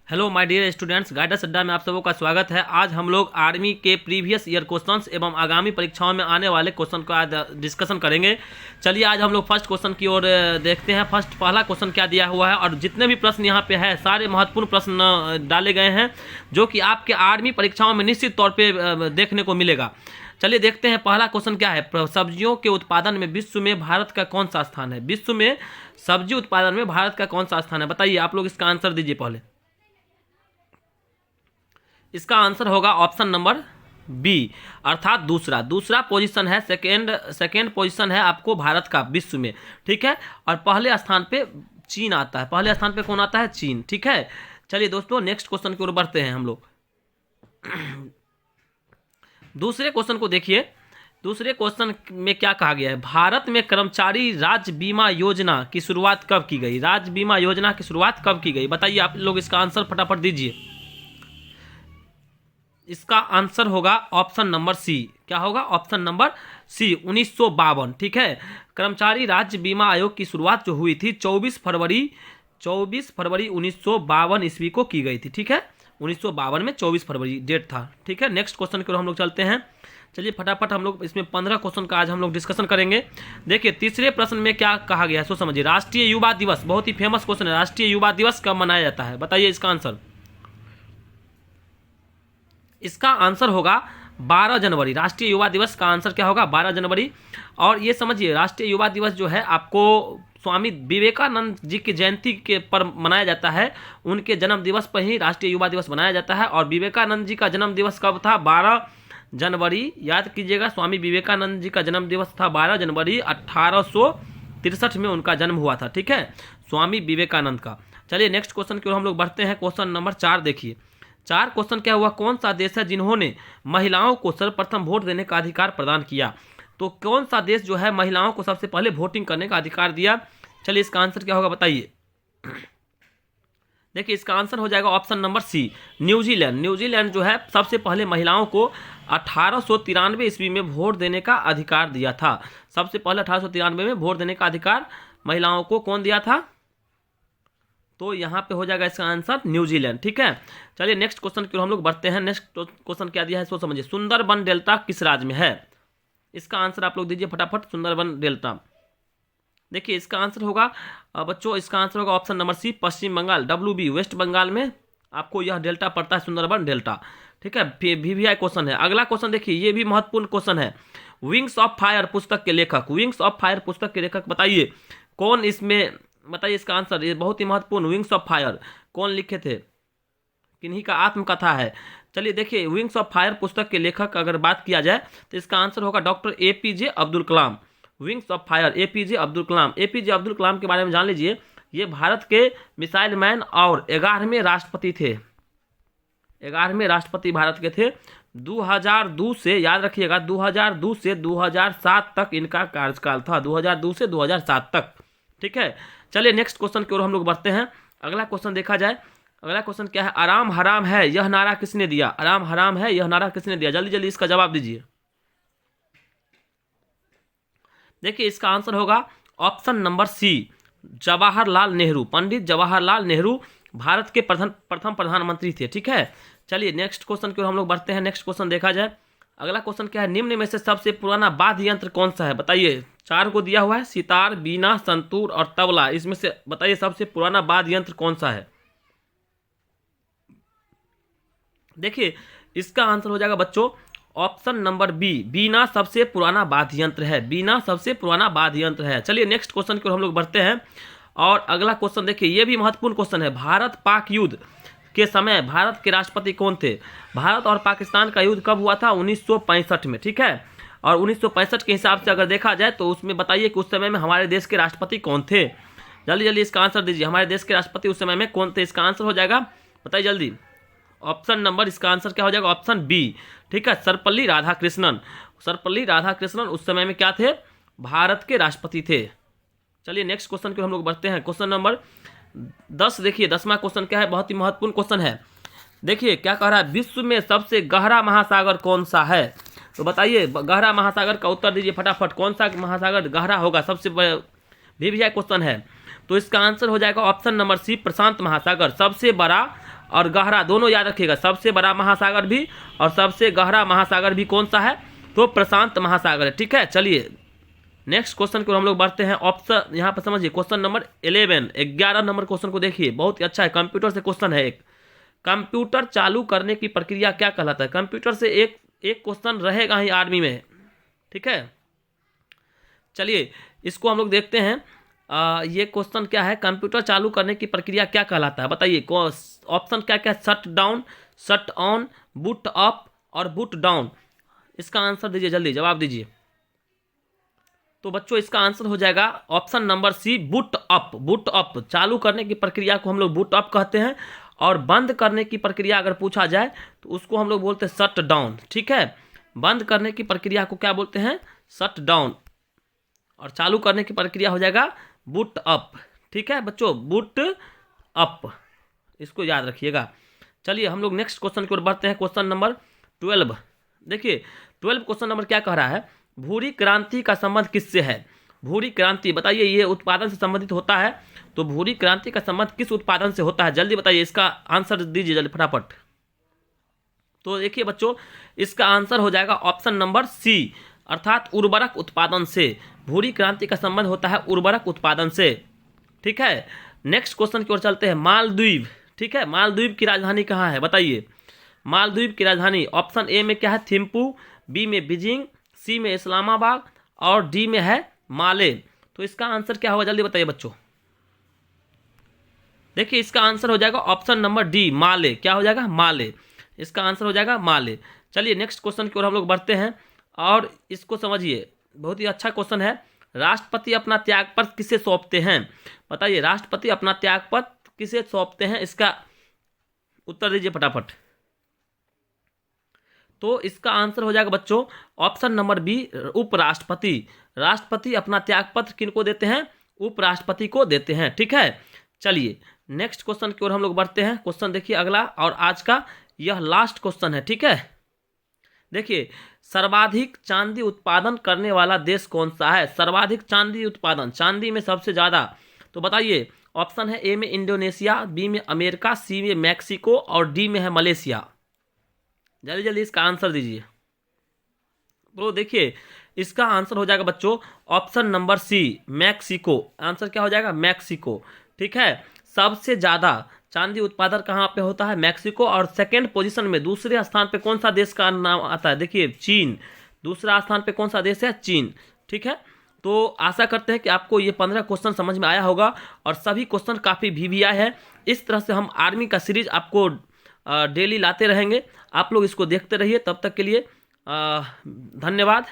Hello my dear students, guidance Adda में आप सबों का स्वागत है। आज हम लोग आर्मी के प्रीवियस ईयर क्वेश्चंस एवं आगामी परीक्षाओं में आने वाले क्वेश्चन का आज डिस्कशन करेंगे। चलिए आज हम लोग फर्स्ट क्वेश्चन की ओर देखते हैं। पहला क्वेश्चन क्या दिया हुआ है और जितने भी प्रश्न यहाँ पे है सारे महत्वपूर्ण प्रश्न डाले गए हैं जो कि आपके आर्मी परीक्षाओं में निश्चित तौर पर देखने को मिलेगा। चलिए देखते हैं पहला क्वेश्चन क्या है। सब्जियों के उत्पादन में विश्व में भारत का कौन सा स्थान है? विश्व में सब्जी उत्पादन में भारत का कौन सा स्थान है? बताइए, आप लोग इसका आंसर दीजिए। पहले इसका आंसर होगा ऑप्शन नंबर बी, अर्थात दूसरा पोजीशन है। सेकेंड पोजीशन है आपको भारत का विश्व में, ठीक है। और पहले स्थान पे चीन आता है। पहले स्थान पे कौन आता है? चीन, ठीक है। चलिए दोस्तों नेक्स्ट क्वेश्चन की ओर बढ़ते हैं हम लोग। दूसरे क्वेश्चन को देखिए। दूसरे क्वेश्चन में क्या कहा गया है? भारत में कर्मचारी राज्य बीमा योजना की शुरुआत कब की गई? राज्य बीमा योजना की शुरुआत कब की गई? बताइए आप लोग इसका आंसर फटाफट दीजिए। इसका आंसर होगा ऑप्शन नंबर सी। क्या होगा? ऑप्शन नंबर सी, 1952, ठीक है। कर्मचारी राज्य बीमा आयोग की शुरुआत जो हुई थी 24 फरवरी 1952 ईस्वी को की गई थी, ठीक है। 1952 में 24 फरवरी डेट था, ठीक है। नेक्स्ट क्वेश्चन की ओर हम लोग चलते हैं। चलिए फटाफट हम लोग इसमें 15 क्वेश्चन का आज हम लोग डिस्कशन करेंगे। देखिए तीसरे प्रश्न में क्या कहा गया है सो समझिए। राष्ट्रीय युवा दिवस, बहुत ही फेमस क्वेश्चन है। राष्ट्रीय युवा दिवस कब मनाया जाता है? बताइए इसका आंसर। इसका आंसर होगा 12 जनवरी। राष्ट्रीय युवा दिवस का आंसर क्या होगा? 12 जनवरी। और ये समझिए राष्ट्रीय युवा दिवस जो है आपको स्वामी विवेकानंद जी की जयंती के पर मनाया जाता है। उनके जन्म दिवस पर ही राष्ट्रीय युवा दिवस मनाया जाता है। और विवेकानंद जी का जन्म दिवस कब था? 12 जनवरी। याद कीजिएगा, स्वामी विवेकानंद जी का जन्म दिवस था 12 जनवरी 1863 में उनका जन्म हुआ था, ठीक है, स्वामी विवेकानंद का। चलिए नेक्स्ट क्वेश्चन की ओर हम लोग बढ़ते हैं। क्वेश्चन नंबर 4 देखिए। 4 क्वेश्चन क्या हुआ? कौन सा देश है जिन्होंने महिलाओं को सर्वप्रथम वोट देने का अधिकार प्रदान किया? तो कौन सा देश जो है महिलाओं को सबसे पहले वोटिंग करने का अधिकार दिया? चलिए इसका आंसर क्या होगा बताइए। देखिए इसका आंसर हो जाएगा option number C, New Zealand. New Zealand जो है सबसे पहले महिलाओं को 1893 ईस्वी में वोट देने का अधिकार दिया था। सबसे पहले 1893 में वोट देने का अधिकार महिलाओं को कौन दिया था? तो यहाँ पे हो जाएगा इसका आंसर न्यूजीलैंड, ठीक है। चलिए नेक्स्ट क्वेश्चन की ओर हम लोग बढ़ते हैं। नेक्स्ट क्वेश्चन क्या दिया है सो समझिए। सुंदरबन डेल्टा किस राज्य में है? इसका आंसर आप लोग दीजिए फटाफट। सुंदरबन डेल्टा, देखिए इसका आंसर होगा बच्चों, इसका आंसर होगा ऑप्शन नंबर सी, पश्चिम बंगाल, WB, वेस्ट बंगाल में आपको यह डेल्टा पड़ता है, सुंदरबन डेल्टा, ठीक है। VVI क्वेश्चन है। अगला क्वेश्चन देखिए, ये भी महत्वपूर्ण क्वेश्चन है। विंग्स ऑफ फायर पुस्तक के लेखक, विंग्स ऑफ फायर पुस्तक के लेखक बताइए कौन इसमें, बताइए इसका आंसर। ये बहुत ही महत्वपूर्ण, विंग्स ऑफ फायर कौन लिखे थे? किन्हीं का आत्मकथा है। चलिए देखिए विंग्स ऑफ फायर पुस्तक के लेखक अगर बात किया जाए तो इसका आंसर होगा doctor APJ Abdul Kalam. Wings of fire APJ Abdul Kalam. APJ Abdul Kalam के बारे में जान लीजिए। ये भारत के मिसाइल मैन और 11वें राष्ट्रपति थे। 11वें राष्ट्रपति भारत के थे। 2002 से, याद रखिएगा, 2002 से 2007 तक इनका कार्यकाल था। 2002 से 2007 तक, ठीक है। चलिए नेक्स्ट क्वेश्चन की ओर हम लोग बढ़ते हैं। अगला क्वेश्चन देखा जाए। अगला क्वेश्चन क्या है? आराम हराम है यह नारा किसने दिया? आराम हराम है यह नारा किसने दिया? जल्दी जल्दी इसका जवाब दीजिए। देखिए इसका आंसर होगा option number C, Jawaharlal Nehru. Pandit Jawaharlal Nehru Bharat के प्रथम प्रधानमंत्री थे, ठीक है। चलिए नेक्स्ट क्वेश्चन की ओर हम लोग बढ़ते हैं। नेक्स्ट क्वेश्चन देखा जाए। अगला क्वेश्चन क्या है? निम्न में से सबसे पुराना वाद्य यंत्र कौन सा है? बताइए। 4 को दिया हुआ है, सितार, बीना, संतूर और तबला। इसमें से बताइए सबसे पुराना वाद्य यंत्र कौन सा है? देखिए इसका आंसर हो जाएगा बच्चों ऑप्शन नंबर बी, बीना सबसे पुराना वाद्य यंत्र है। बीना सबसे पुराना वाद्य यंत्र है। चलिए नेक्स्ट क्वेश्चन की ओर हम लोग बढ़ते हैं। और अगला क्वेश्चन देखिए, ये भी महत्वपूर्ण क्वेश्चन है। भारत पाक युद्ध के समय भारत के राष्ट्रपति कौन थे? भारत और पाकिस्तान का युद्ध कब हुआ था? 1965 में, ठीक है। और 1965 के हिसाब से अगर देखा जाए तो उसमें बताइए कि उस समय में हमारे देश के राष्ट्रपति कौन थे? जल्दी जल्दी इसका आंसर दीजिए। हमारे देश के राष्ट्रपति उस समय में कौन थे? इसका आंसर हो जाएगा, बताइए जल्दी। ऑप्शन नंबर, इसका आंसर क्या हो जाएगा? ऑप्शन बी, ठीक है, सर्वपल्ली राधाकृष्णन। सर्वपल्ली राधाकृष्णन उस समय में क्या थे? भारत के राष्ट्रपति थे। चलिए नेक्स्ट क्वेश्चन को हम लोग बढ़ते हैं। क्वेश्चन नंबर 10 देखिए। 10वां क्वेश्चन क्या है? बहुत ही महत्वपूर्ण क्वेश्चन है। देखिए क्या कह रहा है? विश्व में सबसे गहरा महासागर कौन सा है? तो बताइए गहरा महासागर का उत्तर दीजिए फटाफट। कौन सा महासागर गहरा होगा? सबसे VVI क्वेश्चन है। तो इसका आंसर हो जाएगा ऑप्शन नंबर सी, प्रशांत महासागर। सबसे बड़ा और गहरा दोनों याद रखिएगा, सबसे बड़ा महासागर भी और सबसे गहरा महासागर भी कौन सा है, तो प्रशांत महासागर है। ठीक है, चलिए नेक्स्ट क्वेश्चन को हम लोग बढ़ते हैं। ऑप्शन यहाँ पर समझिए, क्वेश्चन नंबर 11 नंबर क्वेश्चन को देखिए, बहुत ही अच्छा है, कंप्यूटर से क्वेश्चन है एक। कंप्यूटर चालू करने की प्रक्रिया क्या कहलाता है? कंप्यूटर से एक क्वेश्चन रहेगा ही आर्मी में। ठीक है, चलिए इसको हम लोग देखते हैं। ये क्वेश्चन क्या है, कंप्यूटर चालू करने की प्रक्रिया क्या कहलाता है, बताइए। ऑप्शन क्या क्या है, shut down, shut on, boot up और बूट डाउन। इसका आंसर दीजिए, जल्दी जवाब दीजिए। तो बच्चों इसका आंसर हो जाएगा option number C, boot up. Boot up चालू करने की प्रक्रिया को हम लोग बूट अप कहते हैं, और बंद करने की प्रक्रिया अगर पूछा जाए तो उसको हम लोग बोलते हैं शट डाउन। ठीक है, बंद करने की प्रक्रिया को क्या बोलते हैं, शट डाउन, और चालू करने की प्रक्रिया हो जाएगा बूट अप। ठीक है बच्चों, बूट अप, इसको याद रखिएगा। चलिए हम लोग नेक्स्ट क्वेश्चन की ओर बढ़ते हैं, क्वेश्चन नंबर 12। देखिए 12 क्वेश्चन नंबर क्या कह रहा है, भूरी क्रांति का संबंध किससे है? भूरी क्रांति बताइए, ये उत्पादन से संबंधित होता है, तो भूरी क्रांति का संबंध किस उत्पादन से होता है, जल्दी बताइए, इसका आंसर दीजिए जल्दी फटाफट। तो देखिए बच्चों इसका आंसर हो जाएगा ऑप्शन नंबर सी, अर्थात उर्वरक उत्पादन से। भूरी क्रांति का संबंध होता है उर्वरक उत्पादन से। ठीक है, नेक्स्ट क्वेश्चन की ओर चलते हैं, मालदीव। ठीक है, मालदीव की राजधानी कहाँ है, बताइए। मालदीव की राजधानी ऑप्शन ए में क्या है, थिम्पू, बी में बीजिंग, सी में इस्लामाबाद और डी में है माले। तो इसका आंसर क्या होगा, जल्दी बताइए बच्चों। देखिए इसका आंसर हो जाएगा ऑप्शन नंबर डी, माले। क्या हो जाएगा, माले। इसका आंसर हो जाएगा माले। चलिए नेक्स्ट क्वेश्चन की ओर हम लोग बढ़ते हैं, और इसको समझिए, बहुत ही अच्छा क्वेश्चन है। राष्ट्रपति अपना त्यागपत्र किसे सौंपते हैं, बताइए। राष्ट्रपति अपना त्यागपत्र किसे सौंपते हैं, इसका उत्तर दीजिए फटाफट। तो इसका आंसर हो जाएगा बच्चों ऑप्शन नंबर बी, उपराष्ट्रपति। राष्ट्रपति अपना त्यागपत्र किनको देते हैं, उपराष्ट्रपति को देते हैं। ठीक है, चलिए नेक्स्ट क्वेश्चन की ओर हम लोग बढ़ते हैं। क्वेश्चन देखिए अगला, और आज का यह लास्ट क्वेश्चन है। ठीक है, देखिए सर्वाधिक चांदी उत्पादन करने वाला देश कौन सा है? सर्वाधिक चांदी उत्पादन, चांदी में सबसे ज़्यादा, तो बताइए। ऑप्शन है ए में इंडोनेशिया, बी में अमेरिका, सी में मैक्सिको और डी में है मलेशिया। जल्दी जल्दी इसका आंसर दीजिए। तो देखिए इसका आंसर हो जाएगा बच्चों option number C, Mexico. Answer क्या हो जाएगा, मैक्सिको। ठीक है, सबसे ज़्यादा चांदी उत्पादन कहाँ पे होता है, मैक्सिको। और सेकेंड पोजीशन में, दूसरे स्थान पे कौन सा देश का नाम आता है, देखिए चीन। दूसरा स्थान पे कौन सा देश है, चीन। ठीक है, तो आशा करते हैं कि आपको ये 15 क्वेश्चन समझ में आया होगा, और सभी क्वेश्चन काफ़ी VVI है। इस तरह से हम आर्मी का सीरीज आपको डेली लाते रहेंगे, आप लोग इसको देखते रहिए। तब तक के लिए धन्यवाद।